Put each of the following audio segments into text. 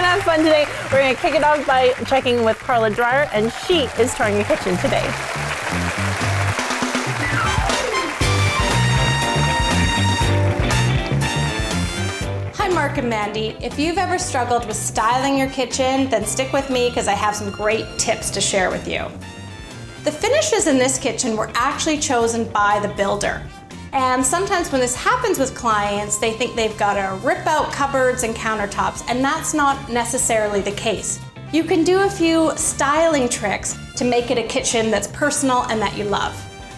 have fun today. We're going to kick it off by checking with Karla Dreyer, and she is touring your kitchen today. Hi, Marc and Mandy. If you've ever struggled with styling your kitchen, then stick with me because I have some great tips to share with you. The finishes in this kitchen were actually chosen by the builder. And sometimes when this happens with clients, they think they've got to rip out cupboards and countertops, and that's not necessarily the case. You can do a few styling tricks to make it a kitchen that's personal and that you love.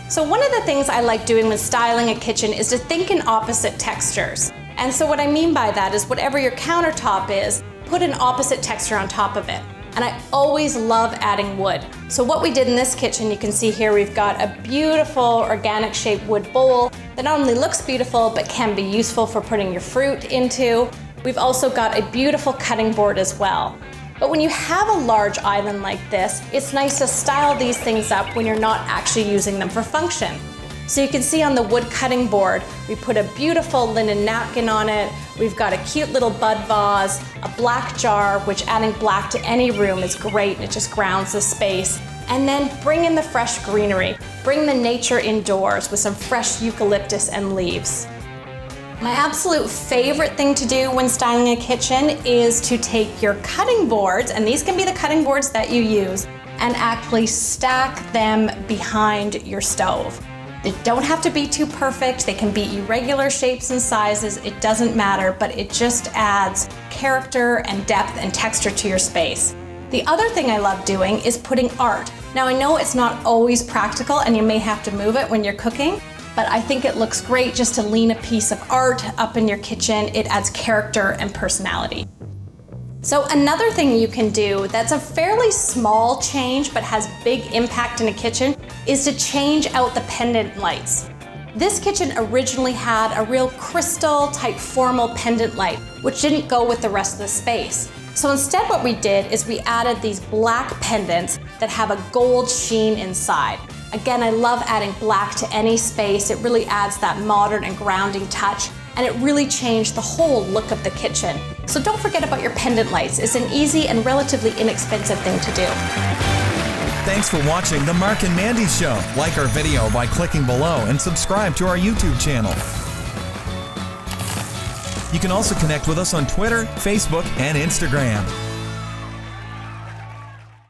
So one of the things I like doing when styling a kitchen is to think in opposite textures. And so what I mean by that is whatever your countertop is, put an opposite texture on top of it. And I always love adding wood. So what we did in this kitchen, you can see here we've got a beautiful organic shaped wood bowl that not only looks beautiful but can be useful for putting your fruit into. We've also got a beautiful cutting board as well. But when you have a large island like this, it's nice to style these things up when you're not actually using them for function. So you can see on the wood cutting board, we put a beautiful linen napkin on it. We've got a cute little bud vase, a black jar, which adding black to any room is great. It just grounds the space. And then bring in the fresh greenery. Bring the nature indoors with some fresh eucalyptus and leaves. My absolute favorite thing to do when styling a kitchen is to take your cutting boards, and these can be the cutting boards that you use, and actually stack them behind your stove. They don't have to be too perfect. They can be irregular shapes and sizes. It doesn't matter, but it just adds character and depth and texture to your space. The other thing I love doing is putting art. Now I know it's not always practical and you may have to move it when you're cooking, but I think it looks great just to lean a piece of art up in your kitchen. It adds character and personality. So another thing you can do that's a fairly small change but has big impact in a kitchen is to change out the pendant lights. This kitchen originally had a real crystal type formal pendant light, which didn't go with the rest of the space. So instead what we did is we added these black pendants that have a gold sheen inside. Again, I love adding black to any space. It really adds that modern and grounding touch, and it really changed the whole look of the kitchen. So don't forget about your pendant lights. It's an easy and relatively inexpensive thing to do. Thanks for watching The Marc and Mandy Show. Like our video by clicking below and subscribe to our YouTube channel. You can also connect with us on Twitter, Facebook, and Instagram.